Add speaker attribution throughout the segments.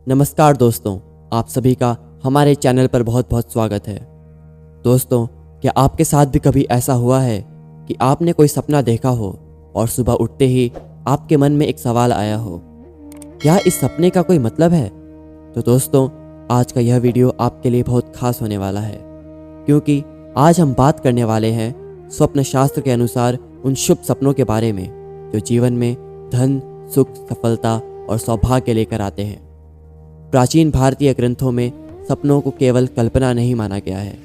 Speaker 1: नमस्कार दोस्तों, आप सभी का हमारे चैनल पर बहुत बहुत स्वागत है। दोस्तों, क्या आपके साथ भी कभी ऐसा हुआ है कि आपने कोई सपना देखा हो और सुबह उठते ही आपके मन में एक सवाल आया हो, क्या इस सपने का कोई मतलब है? तो दोस्तों, आज का यह वीडियो आपके लिए बहुत खास होने वाला है, क्योंकि आज हम बात करने वाले हैं स्वप्न शास्त्र के अनुसार उन शुभ सपनों के बारे में जो जीवन में धन, सुख, सफलता और सौभाग्य लेकर आते हैं। प्राचीन भारतीय ग्रंथों में सपनों को केवल कल्पना नहीं माना गया है,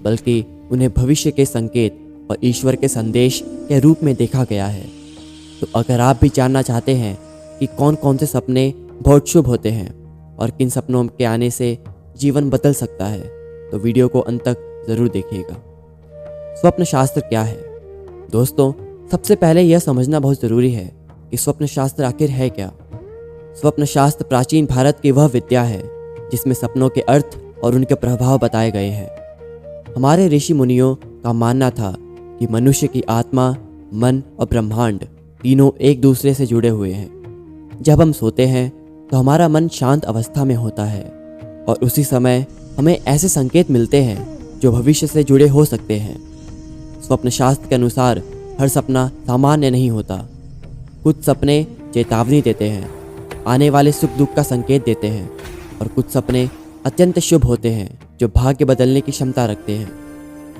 Speaker 1: बल्कि उन्हें भविष्य के संकेत और ईश्वर के संदेश के रूप में देखा गया है। तो अगर आप भी जानना चाहते हैं कि कौन कौन से सपने बहुत शुभ होते हैं और किन सपनों के आने से जीवन बदल सकता है, तो वीडियो को अंत तक ज़रूर देखिएगा। स्वप्न शास्त्र क्या है? दोस्तों, सबसे पहले यह समझना बहुत ज़रूरी है कि स्वप्न शास्त्र आखिर है क्या। स्वप्न शास्त्र प्राचीन भारत की वह विद्या है जिसमें सपनों के अर्थ और उनके प्रभाव बताए गए हैं। हमारे ऋषि मुनियों का मानना था कि मनुष्य की आत्मा, मन और ब्रह्मांड तीनों एक दूसरे से जुड़े हुए हैं। जब हम सोते हैं तो हमारा मन शांत अवस्था में होता है और उसी समय हमें ऐसे संकेत मिलते हैं जो भविष्य से जुड़े हो सकते हैं। स्वप्न शास्त्र के अनुसार हर सपना सामान्य नहीं होता। कुछ सपने चेतावनी देते हैं, आने वाले सुख दुख का संकेत देते हैं, और कुछ सपने अत्यंत शुभ होते हैं जो भाग्य बदलने की क्षमता रखते हैं।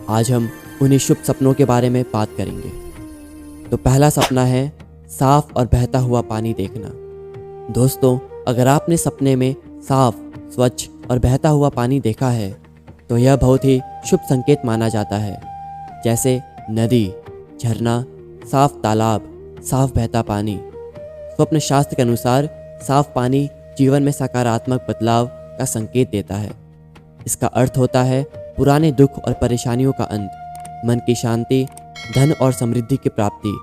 Speaker 1: आज हम उन्हीं शुभ सपनों के बारे में बात करेंगे। तो पहला सपना है साफ और बहता हुआ पानी देखना। दोस्तों, अगर आपने सपने में साफ, स्वच्छ और बहता हुआ पानी देखा है तो यह बहुत ही शुभ संकेत माना जाता है, जैसे नदी, झरना, साफ तालाब, साफ बहता पानी। स्वप्न शास्त्र के अनुसार साफ पानी जीवन में सकारात्मक बदलाव का संकेत देता है। इसका अर्थ होता है पुराने दुख और परेशानियों का अंत, मन की शांति, धन और समृद्धि की प्राप्ति,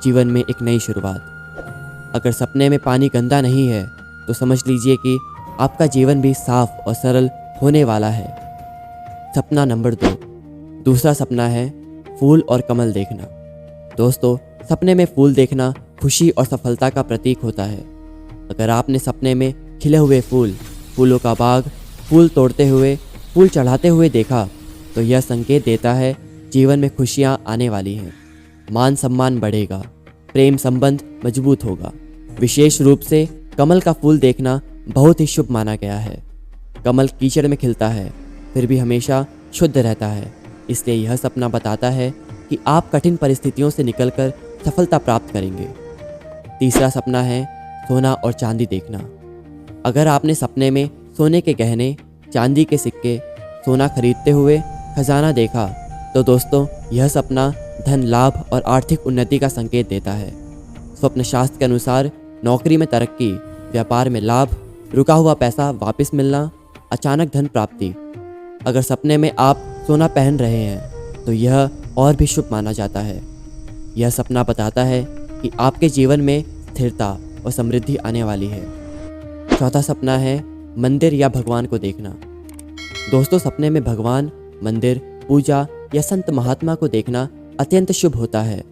Speaker 1: जीवन में एक नई शुरुआत। अगर सपने में पानी गंदा नहीं है तो समझ लीजिए कि आपका जीवन भी साफ और सरल होने वाला है। सपना नंबर 2। दूसरा सपना है फूल और कमल देखना। दोस्तों, सपने में फूल देखना खुशी और सफलता का प्रतीक होता है। अगर आपने सपने में खिले हुए फूल, फूलों का बाग, फूल तोड़ते हुए, फूल चढ़ाते हुए देखा तो यह संकेत देता है जीवन में खुशियां आने वाली हैं, मान सम्मान बढ़ेगा, प्रेम संबंध मजबूत होगा। विशेष रूप से कमल का फूल देखना बहुत ही शुभ माना गया है। कमल कीचड़ में खिलता है फिर भी हमेशा शुद्ध रहता है, इसलिए यह सपना बताता है कि आप कठिन परिस्थितियों से निकलकर सफलता प्राप्त करेंगे। तीसरा सपना है सोना और चांदी देखना। अगर आपने सपने में सोने के गहने, चांदी के सिक्के, सोना खरीदते हुए खजाना देखा तो दोस्तों यह सपना धन लाभ और आर्थिक उन्नति का संकेत देता है। स्वप्न शास्त्र के अनुसार नौकरी में तरक्की, व्यापार में लाभ, रुका हुआ पैसा वापस मिलना, अचानक धन प्राप्ति। अगर सपने में आप सोना पहन रहे हैं तो यह और भी शुभ माना जाता है। यह सपना बताता है कि आपके जीवन में स्थिरता और समृद्धि आने वाली है। चौथा सपना है मंदिर या भगवान को देखना। दोस्तों, सपने में भगवान, मंदिर, पूजा या संत महात्मा को देखना अत्यंत शुभ होता है।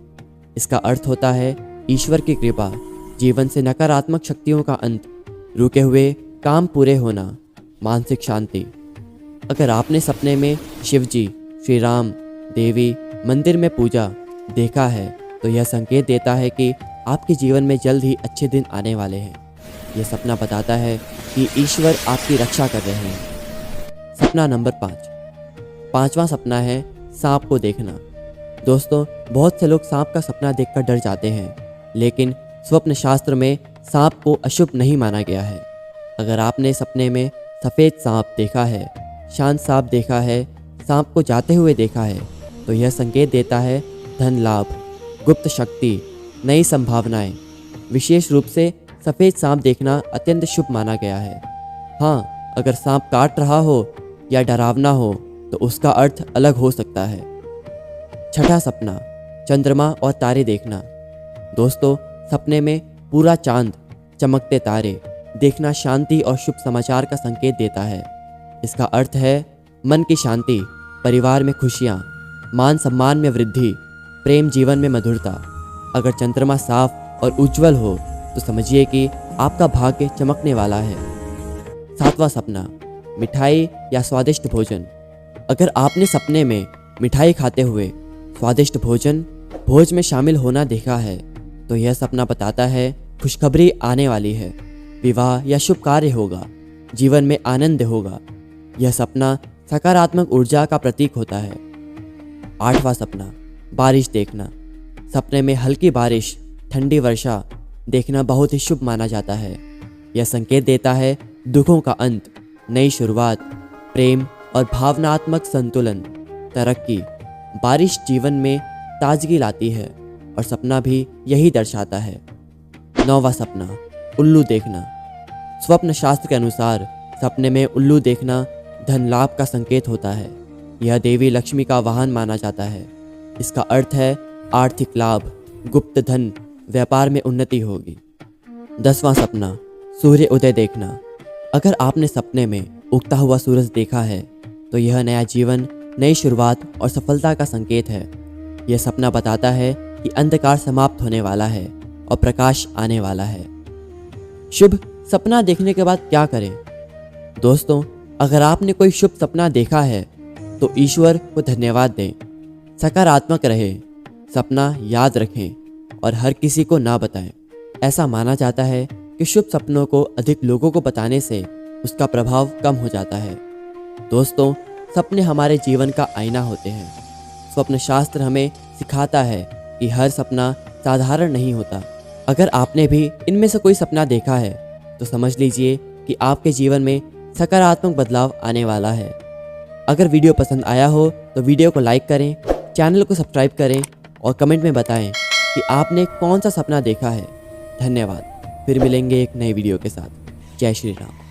Speaker 1: इसका अर्थ होता है ईश्वर की कृपा, जीवन से नकारात्मक शक्तियों का अंत, रुके हुए काम पूरे होना, मानसिक शांति। अगर आपने सपने में शिवजी, श्री राम, देवी, मंदिर में पूजा देखा है तो यह संकेत देता है कि आपके जीवन में जल्द ही अच्छे दिन आने वाले हैं। यह सपना बताता है कि ईश्वर आपकी रक्षा कर रहे हैं। सपना नंबर 5। पांचवा सपना है सांप को देखना। दोस्तों, बहुत से लोग सांप का सपना देखकर डर जाते हैं, लेकिन स्वप्न शास्त्र में सांप को अशुभ नहीं माना गया है। अगर आपने सपने में सफ़ेद सांप देखा है, शांत सांप देखा है, सांप को जाते हुए देखा है तो यह संकेत देता है धन लाभ, गुप्त शक्ति, नई संभावनाएं। विशेष रूप से सफ़ेद सांप देखना अत्यंत शुभ माना गया है। हाँ, अगर सांप काट रहा हो या डरावना हो तो उसका अर्थ अलग हो सकता है। छठा सपना चंद्रमा और तारे देखना। दोस्तों, सपने में पूरा चांद, चमकते तारे देखना शांति और शुभ समाचार का संकेत देता है। इसका अर्थ है मन की शांति, परिवार में खुशियाँ, मान सम्मान में वृद्धि, प्रेम जीवन में मधुरता। अगर चंद्रमा साफ और उज्जवल हो तो समझिए कि आपका भाग्य चमकने वाला है। 7वां सपना, मिठाई या स्वादिष्ट भोजन। अगर आपने सपने में मिठाई खाते हुए स्वादिष्ट भोजन भोज में शामिल होना देखा है तो यह सपना बताता है खुशखबरी आने वाली है, विवाह या शुभ कार्य होगा, जीवन में आनंद होगा। यह सपना सकारात्मक ऊर्जा का प्रतीक होता है। 8वां सपना, बारिश देखना। सपने में हल्की बारिश, ठंडी वर्षा देखना बहुत ही शुभ माना जाता है। यह संकेत देता है दुखों का अंत, नई शुरुआत, प्रेम और भावनात्मक संतुलन, तरक्की। बारिश जीवन में ताजगी लाती है और सपना भी यही दर्शाता है। 9वां सपना, उल्लू देखना। स्वप्न शास्त्र के अनुसार सपने में उल्लू देखना धन लाभ का संकेत होता है। यह देवी लक्ष्मी का वाहन माना जाता है। इसका अर्थ है आर्थिक लाभ, गुप्त धन, व्यापार में उन्नति होगी। 10वां सपना, सूर्य उदय देखना। अगर आपने सपने में उगता हुआ सूरज देखा है तो यह नया जीवन, नई शुरुआत और सफलता का संकेत है। यह सपना बताता है कि अंधकार समाप्त होने वाला है और प्रकाश आने वाला है। शुभ सपना देखने के बाद क्या करें? दोस्तों, अगर आपने कोई शुभ सपना देखा है तो ईश्वर को धन्यवाद दें, सकारात्मक रहें, सपना याद रखें और हर किसी को ना बताएं। ऐसा माना जाता है कि शुभ सपनों को अधिक लोगों को बताने से उसका प्रभाव कम हो जाता है। दोस्तों, सपने हमारे जीवन का आईना होते हैं। स्वप्न शास्त्र हमें सिखाता है कि हर सपना साधारण नहीं होता। अगर आपने भी इनमें से कोई सपना देखा है तो समझ लीजिए कि आपके जीवन में सकारात्मक बदलाव आने वाला है। अगर वीडियो पसंद आया हो तो वीडियो को लाइक करें, चैनल को सब्सक्राइब करें और कमेंट में बताएं कि आपने कौन सा सपना देखा है। धन्यवाद। फिर मिलेंगे एक नए वीडियो के साथ। जय श्री राम।